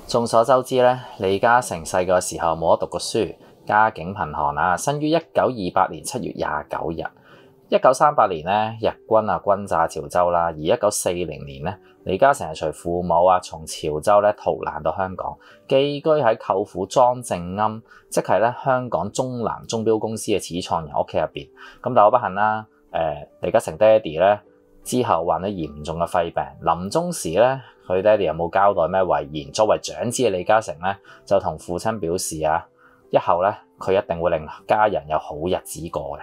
眾所周知咧，李嘉誠細個時候冇得讀過書，家境貧寒啊。生於1928年7月29日。1938年咧，日軍轟炸潮州啦。而1940年咧，李嘉誠係隨父母從潮州咧逃難到香港，寄居喺舅父莊正庵，即係咧香港中南鐘錶公司嘅始創人屋企入邊。咁但好不幸啦，李嘉誠爹哋咧之後患咗嚴重嘅肺病，臨終時咧佢爹哋又冇交代咩遺言。作為長子嘅李嘉誠咧，就同父親表示日後咧佢一定會令家人有好日子過嘅。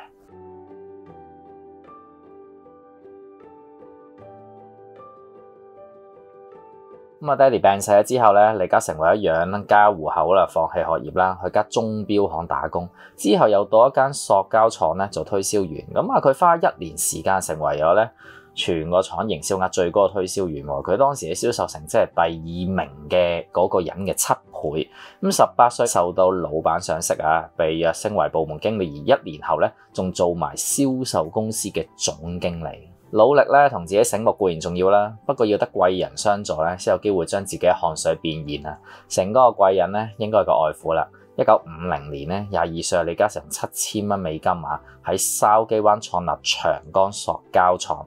爹哋病逝咗之後咧，李嘉誠為咗養家糊口啦，放棄學業啦，去間鐘錶行打工。之後又到一間塑膠廠咧做推銷員。佢花1年時間成為咗咧全個廠營銷額最高嘅推銷員。佢當時嘅銷售成績係第2名嘅嗰個人嘅7倍。18歲受到老闆賞識被躍升為部門經理，而1年後咧仲做埋銷售公司嘅總經理。努力咧同自己醒目固然重要啦，不過要得貴人相助咧，先有機會將自己嘅汗水變現啊！成哥個貴人咧應該係個外父啦。1950年咧22歲嘅李嘉誠7000蚊美金喺筲箕灣創立長江塑膠廠。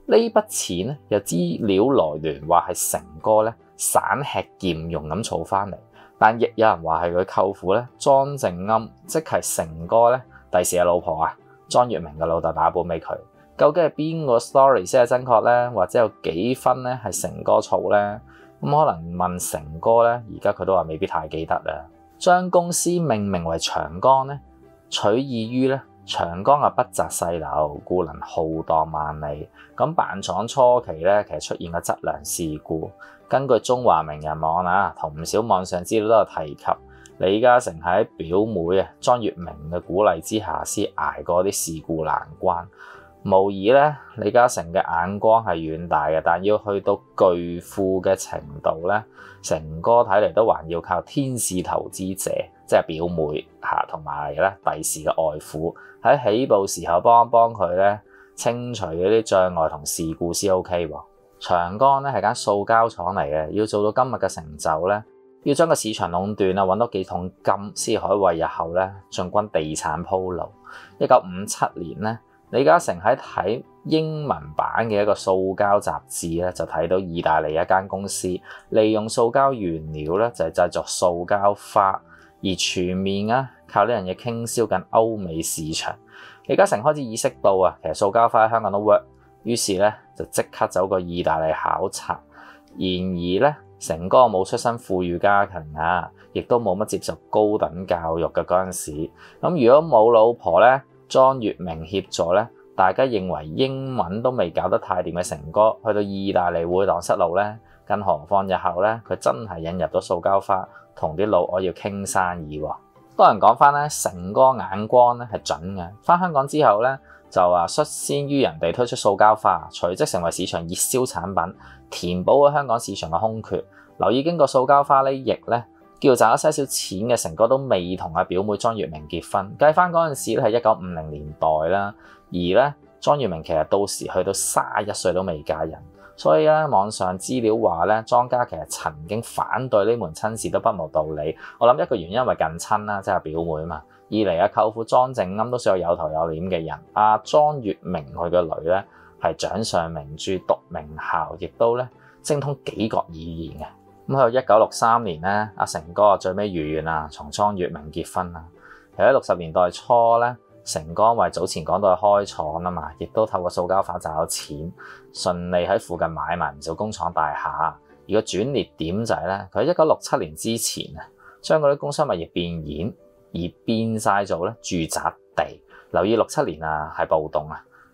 呢筆錢咧有資料來源話係成哥咧省吃儉用咁儲翻嚟，但亦有人話係佢舅父咧莊正庵，即係成哥咧第時嘅老婆莊月明嘅老豆打本俾佢。究竟係邊個 story 先係真確咧？或者有幾分咧係成哥儲咧？可能問成哥咧，而家佢都話未必太記得啦。將公司命名為長江咧，取意於咧長江不擇細流，故能浩蕩萬里。辦廠初期咧，其實出現過質量事故。根據中華名人網同唔少網上資料都有提及，李嘉誠喺表妹莊月明嘅鼓勵之下，先捱過啲事故難關。無疑咧，李嘉誠嘅眼光係遠大嘅，但要去到巨富嘅程度咧，成哥睇嚟都還要靠天使投資者，即係表妹同埋咧第時嘅外父喺起步時候幫佢咧清除嗰啲障礙同事故先 OK 喎。長江咧係間塑膠廠嚟嘅，要做到今日嘅成就咧，要將個市場壟斷揾到幾桶金，先可以為日後咧進軍地產鋪路。1957年咧，李嘉誠喺睇英文版嘅一個塑膠雜誌咧，就睇到意大利一間公司利用塑膠原料咧，就係製作塑膠花，而全面靠呢樣嘢傾銷緊歐美市場。李嘉誠開始意識到其實塑膠花喺香港都 work， 於是咧就即刻走過意大利考察。然而咧，成哥冇出身富裕家庭亦都冇乜接受高等教育嘅嗰陣時。咁如果冇老婆咧，莊月明協助咧，大家認為英文都未搞得太掂嘅成哥，去到意大利會蕩失路咧。更何況日後咧，佢真係引入咗塑膠花，同啲老外要傾生意喎。多人講翻咧，成哥眼光咧係準嘅。翻香港之後咧，就率先於人哋推出塑膠花，隨即成為市場熱銷產品，填補咗香港市場嘅空缺。留意經過塑膠花呢役咧，叫賺咗些少錢嘅成哥都未同表妹莊月明結婚，計翻嗰陣時咧係1950年代啦，而咧莊月明其實到時去到31歲都未嫁人，所以咧網上資料話咧莊家其實曾經反對呢門親事都不無道理。我諗一個原因為近親啦，即係表妹嘛；二嚟舅父莊正庵都算有頭有臉嘅人。莊月明佢個女咧係掌上明珠，讀名校，亦都咧精通幾國語言嘅。去到1963年咧，成哥最尾如願同莊月明結婚啦。其實喺60年代初咧，成哥因為早前講到去開廠亦都透過塑膠花賺咗錢，順利喺附近買埋唔少工廠大廈。而個轉捩點就係咧，佢喺1967年之前將嗰啲工商物業變現，而變晒做咧住宅地。留意67年係暴動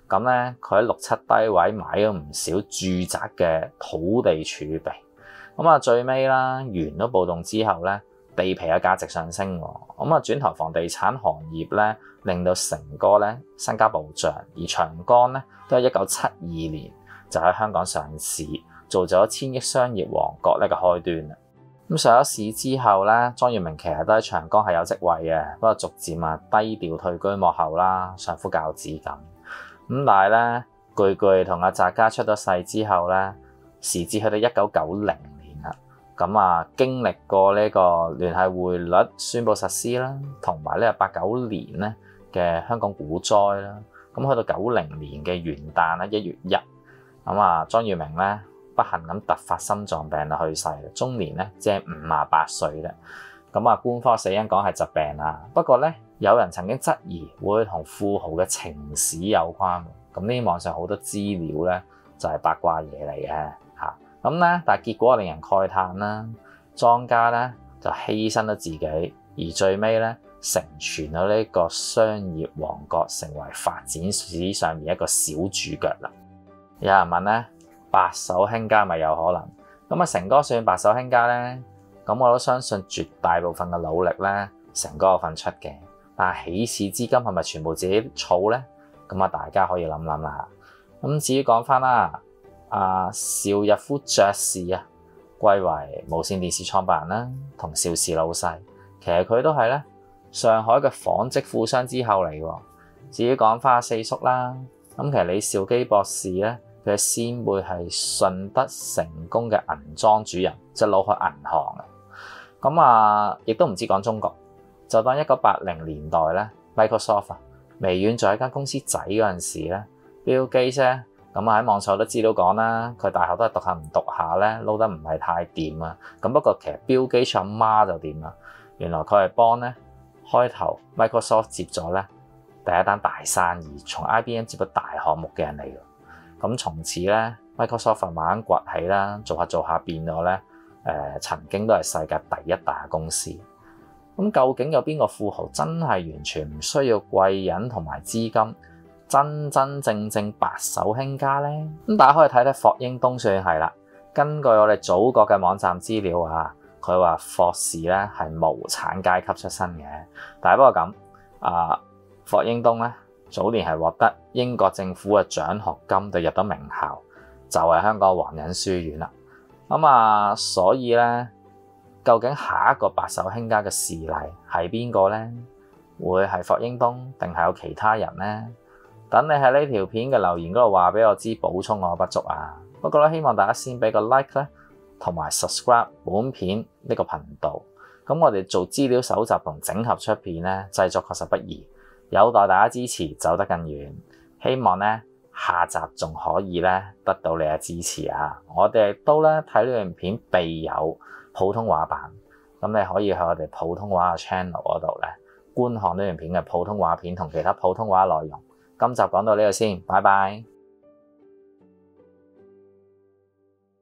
咁咧佢喺67低位買咗唔少住宅嘅土地儲備。最尾完咗暴動之後咧，地皮嘅價值上升轉投房地產行業咧，令到成哥咧身家暴漲。而長江咧都喺1972年就喺香港上市，做咗1000億商業王國呢個開端啦。上咗市之後咧，莊月明其實都喺長江係有職位嘅，不過逐漸低調退居幕後啦，相夫教子咁。但係咧，句同翟家出咗世之後咧，時至去到1990年啦。咁啊經歷過呢個聯繫匯率宣布實施啦，同埋呢個89年咧嘅香港股災啦，咁去到90年嘅元旦咧1月1，咁啊莊耀明咧不幸咁突發心臟病去世，終年咧只係58歲啫。咁啊官方死因講係疾病啦，不過咧有人曾經質疑會同富豪嘅情史有關，咁呢網上好多資料咧就係八卦嘢嚟嘅嚇。咁咧但係結果令人慨嘆啦，莊家咧就犧牲咗自己，而最尾咧成全咗呢個商業王國，成為發展史上面一個小主角啦。有人問咧，白手興家咪有可能？咁啊成哥算白手興家咧？咁我都相信絕大部分嘅努力咧，成哥有份出嘅。但係起始資金係咪全部自己儲咧？咁啊大家可以諗諗啦。咁至於講翻啦，邵逸夫爵士啊，貴為無線電視創辦人啦，同邵氏老細，其實佢都係咧上海嘅紡織富商之後嚟喎。至於講翻四叔啦，咁其實李兆基博士咧，佢嘅先輩係順德成功嘅銀莊主人，即係攞去銀行嘅。咁啊，亦都唔止講中國，就當1980年代咧 ，Microsoft 微軟做一間公司仔嗰陣時咧，Bill Gates咧，咁啊喺網上都資料講啦，佢大學都係讀下唔讀下咧，撈得唔係太掂啊。咁不過其實 Bill Gates 阿媽就掂啦，原來佢係幫咧開頭 Microsoft 接咗咧第一單大生意，從 IBM 接咗大項目嘅人嚟嘅。咁從此咧 Microsoft 慢慢崛起啦，做下變咗咧。曾經都係世界第一大公司。咁究竟有邊個富豪真係完全唔需要貴人同埋資金，真正白手興家呢？咁大家可以睇睇霍英東算係啦。根據我哋祖國嘅網站資料啊，佢話霍氏咧係無產階級出身嘅。但係不過咁霍英東咧早年係獲得英國政府嘅獎學金，就入咗名校，就係香港皇仁書院啦。所以咧，究竟下一個白手興家嘅事例係邊個咧？會係霍英東定係有其他人咧？等你喺呢條片嘅留言嗰度話俾我知，補充我不足啊！不過咧，希望大家先俾個 like 咧，同埋 subscribe 本片呢個頻道。咁我哋做資料搜集同整合出片咧，製作確實不易，有待大家支持，走得更遠。希望咧〜下集仲可以咧得到你嘅支持啊！我哋都咧睇呢段片備有普通話版，咁你可以去我哋普通話嘅 channel 嗰度咧觀看呢段片嘅普通話片同其他普通話內容。今集講到呢度先，拜拜。